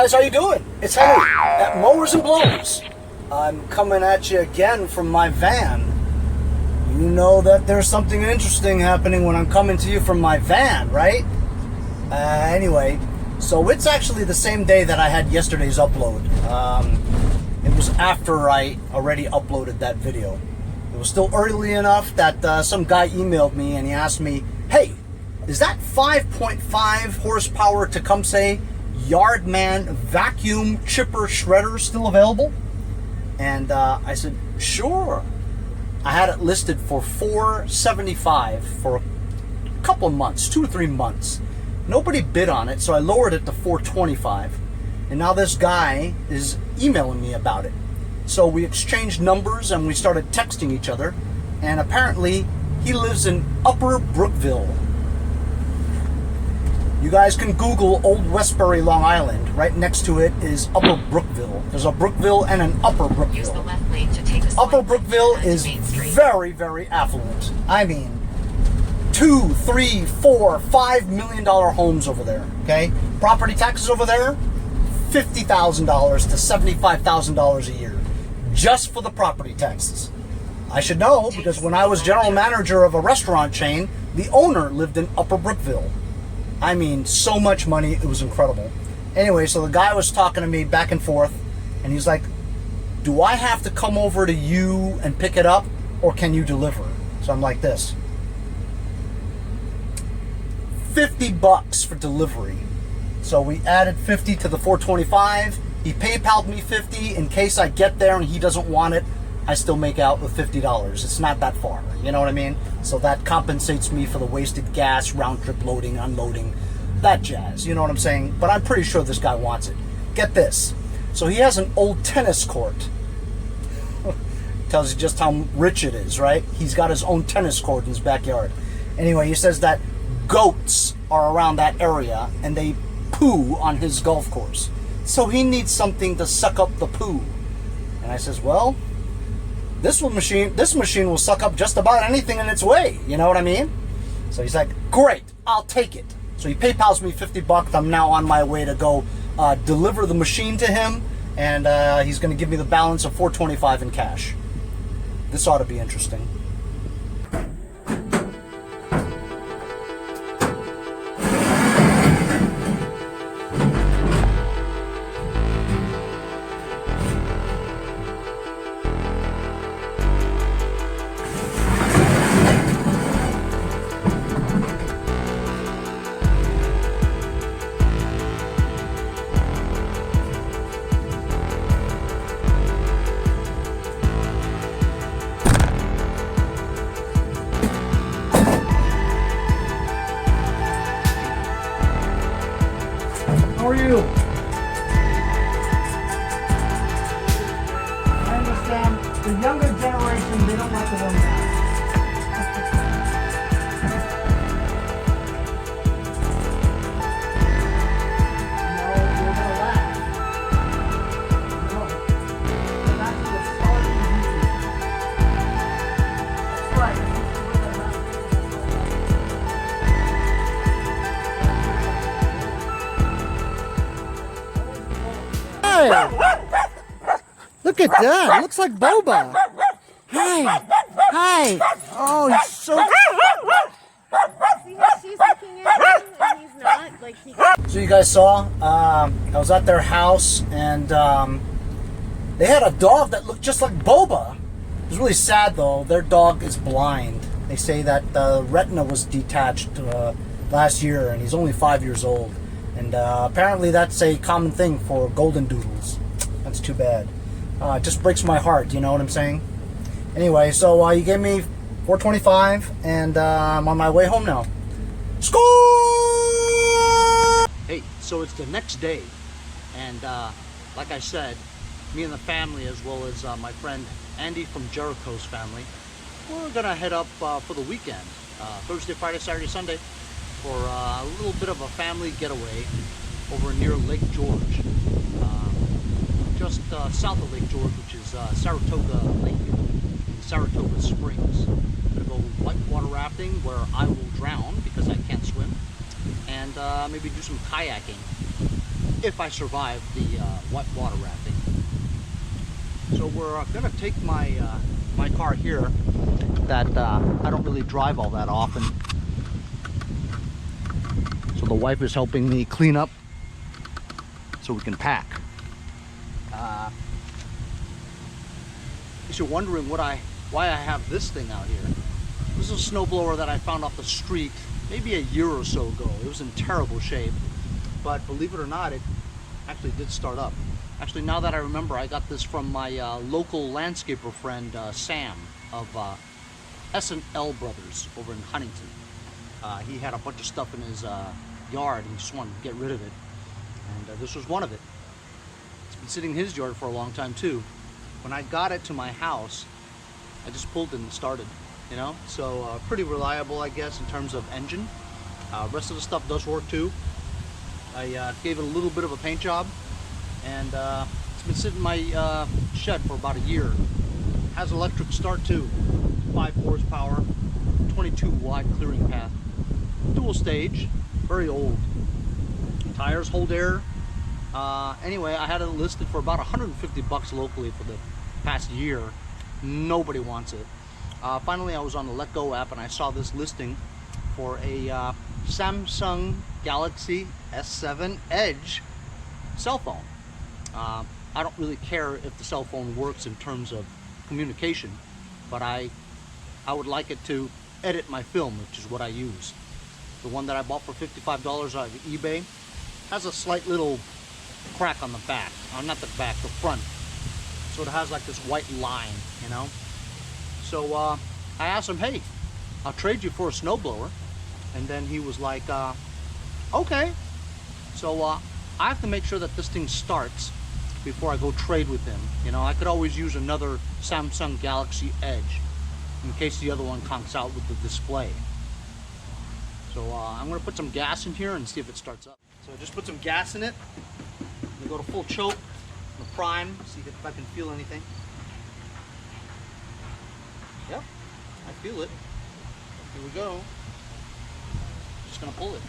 guys, how you doing? It's Henry at Mowers and Blowers. I'm coming at you again from my van. You know that there's something interesting happening when I'm coming to you from my van, right? Anyway, so it's actually the same day that I had yesterday's upload. It was after I already uploaded that video. It was still early enough that some guy emailed me and he asked me, hey, is that 5.5 horsepower Tecumseh Yardman vacuum chipper shredder still available? And I said, sure. I had it listed for $475 for a couple of months, 2 or 3 months. Nobody bid on it, so I lowered it to $425. And now this guy is emailing me about it. So we exchanged numbers and we started texting each other. And apparently he lives in Upper Brookville. You guys can Google Old Westbury, Long Island. Right next to it is Upper Brookville. There's a Brookville and an Upper Brookville. Use the left lane to take a Upper Brookville is very, very affluent. I mean, $2, $3, $4, $5 million homes over there. Okay, property taxes over there, $50,000 to $75,000 a year, just for the property taxes. I should know because when I was general manager of a restaurant chain, the owner lived in Upper Brookville. I mean, so much money, it was incredible. Anyway, so the guy was talking to me back and forth, and he's like, do I have to come over to you and pick it up, or can you deliver? So I'm like this. $50 for delivery. So we added 50 to the 425. He PayPal'd me 50 in case I get there and he doesn't want it. I still make out with $50. It's not that far, you know what I mean? So that compensates me for the wasted gas, round trip loading, unloading, that jazz, you know what I'm saying? But I'm pretty sure this guy wants it. Get this. So he has an old tennis court. Tells you just how rich it is, right? He's got his own tennis court in his backyard. Anyway, he says that goats are around that area and they poo on his golf course. So he needs something to suck up the poo. And I says, well, this machine will suck up just about anything in its way. You know what I mean? So he's like, great, I'll take it. So he PayPal's me $50. I'm now on my way to go deliver the machine to him, and he's going to give me the balance of $425 in cash. This ought to be interesting. How are you? I understand the younger generation, they don't like to wear masks. No, you're gonna laugh. No. And that's the start of YouTube. That's right. Look at that. It looks like Boba. Hi. Hi. Oh, he's so... See how she's looking at him and he's not? Like he... So you guys saw, I was at their house and they had a dog that looked just like Boba. It was really sad though. Their dog is blind. They say that the retina was detached last year and he's only 5 years old. And apparently that's a common thing for golden doodles. That's too bad. It just breaks my heart, you know what I'm saying? Anyway, so you gave me $425, and I'm on my way home now. Score! Hey, so it's the next day, and like I said, me and the family, as well as my friend Andy from Jericho's family, we're gonna head up for the weekend, Thursday, Friday, Saturday, Sunday, for a little bit of a family getaway over near Lake George, just south of Lake George, which is Saratoga Lake, Saratoga Springs. I'm gonna go whitewater rafting where I will drown because I can't swim, and maybe do some kayaking. if I survive the wet water rafting. So we're gonna take my my car here that I don't really drive all that often. So the wife is helping me clean up so we can pack. If you're wondering why I have this thing out here, this is a snowblower that I found off the street maybe a year or so ago. It was in terrible shape, but believe it or not, it actually did start up. Actually, now that I remember, I got this from my local landscaper friend, Sam of S&L Brothers over in Huntington. He had a bunch of stuff in his yard and he just wanted to get rid of it. And this was one of it. It's been sitting in his yard for a long time too. When I got it to my house, I just pulled it and started, you know? So pretty reliable, I guess, in terms of engine. Rest of the stuff does work too. I gave it a little bit of a paint job, and it's been sitting in my shed for about a year. Has electric start too, 5 horsepower, 22 wide clearing path, dual stage, very old. Tires hold air. Anyway, I had it listed for about 150 bucks locally for the past year. Nobody wants it. Finally, I was on the Let Go app and I saw this listing for a Samsung Galaxy S7 Edge cell phone. I don't really care if the cell phone works in terms of communication, but I would like it to edit my film, which is what I use. The one that I bought for $55 on eBay has a slight little crack on the back. Not the back, the front. So it has like this white line, you know. So I asked him, hey, I'll trade you for a snowblower. And then he was like, okay. So I have to make sure that this thing starts before I go trade with him. You know, I could always use another Samsung Galaxy Edge in case the other one conks out with the display. So I'm gonna put some gas in here and see if it starts up. So I just put some gas in it. I'm gonna go to full choke, the prime, see if I can feel anything. Yep, I feel it. Here we go. Just gonna pull it.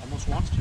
Almost wants to.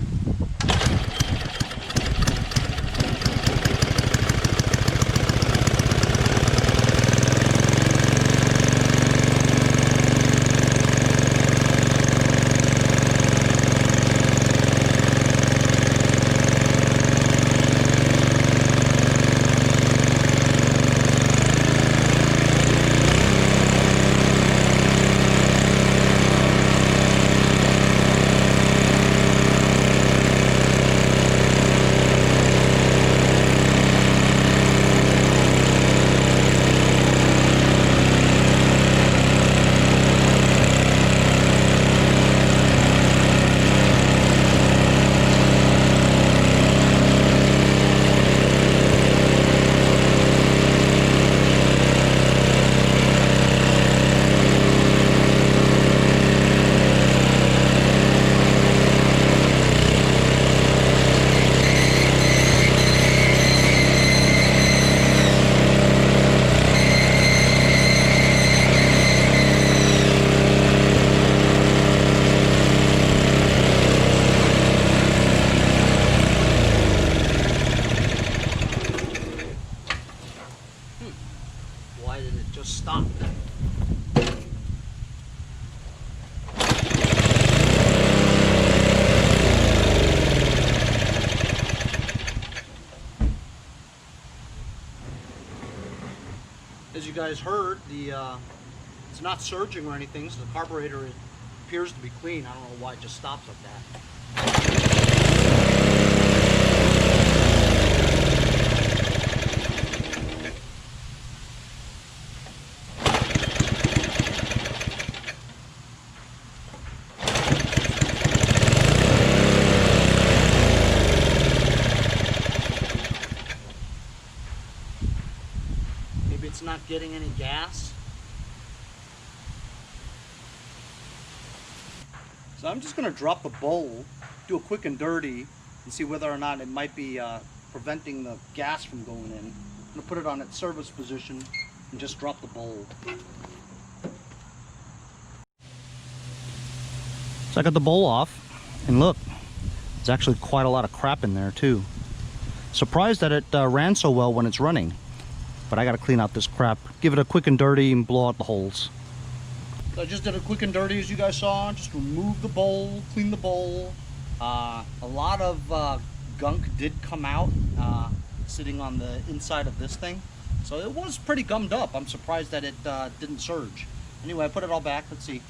Why did it just stop? As you guys heard, it's not surging or anything, so the carburetor appears to be clean. I don't know why it just stops like that. It's not getting any gas. So I'm just going to drop the bowl, do a quick and dirty, and see whether or not it might be preventing the gas from going in. I'm going to put it on its service position and just drop the bowl. So I got the bowl off, and look, there's actually quite a lot of crap in there too. Surprised that it ran so well when it's running, but I gotta clean out this crap, give it a quick and dirty, and blow out the holes. So I just did a quick and dirty, as you guys saw. Just remove the bowl, clean the bowl. A lot of gunk did come out sitting on the inside of this thing, so it was pretty gummed up. I'm surprised that it didn't surge. Anyway, I put it all back. Let's see.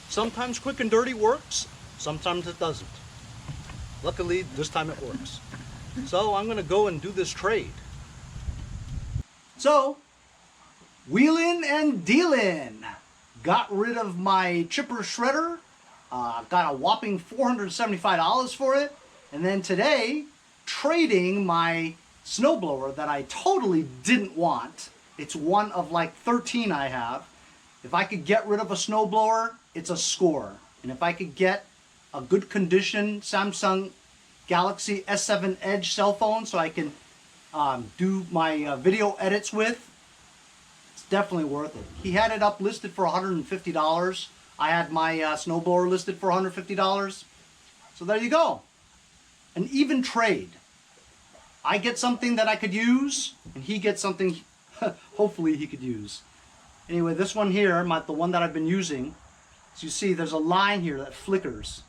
Sometimes quick and dirty works, sometimes it doesn't. Luckily, this time it works. So I'm gonna go and do this trade. So, wheeling and dealing. Got rid of my chipper shredder, got a whopping $475 for it, and then today, trading my snowblower that I totally didn't want. It's one of like 13 I have. If I could get rid of a snowblower, it's a score. And if I could get a good condition Samsung Galaxy S7 Edge cell phone so I can do my video edits with, it's definitely worth it. He had it up listed for $150. I had my snowblower listed for $150. So there you go. An even trade. I get something that I could use, and he gets something hopefully he could use. Anyway, this one here, the one that I've been using, as you see, there's a line here that flickers.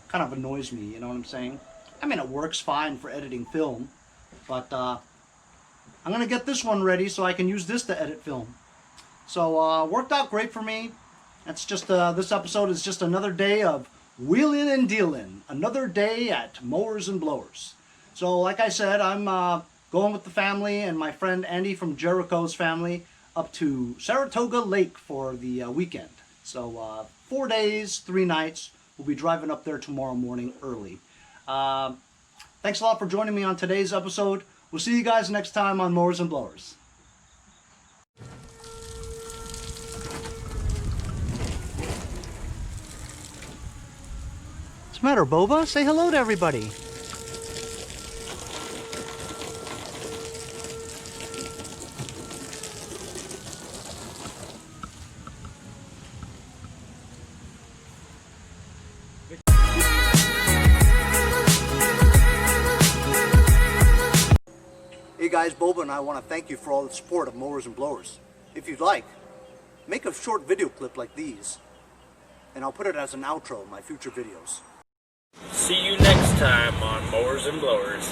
Kind of annoys me, you know what I'm saying? I mean, it works fine for editing film, but I'm going to get this one ready so I can use this to edit film. So, worked out great for me. That's just, this episode is just another day of wheeling and dealing. Another day at Mowers and Blowers. So, like I said, I'm going with the family and my friend Andy from Jericho's family up to Saratoga Lake for the weekend. So 4 days, 3 nights. We'll be driving up there tomorrow morning early. Thanks a lot for joining me on today's episode. We'll see you guys next time on Mowers and Blowers. What's the matter, Boba? Say hello to everybody. Hey guys, Boba and I want to thank you for all the support of Mowers and Blowers. If you'd like, make a short video clip like these, and I'll put it as an outro in my future videos. See you next time on Mowers and Blowers.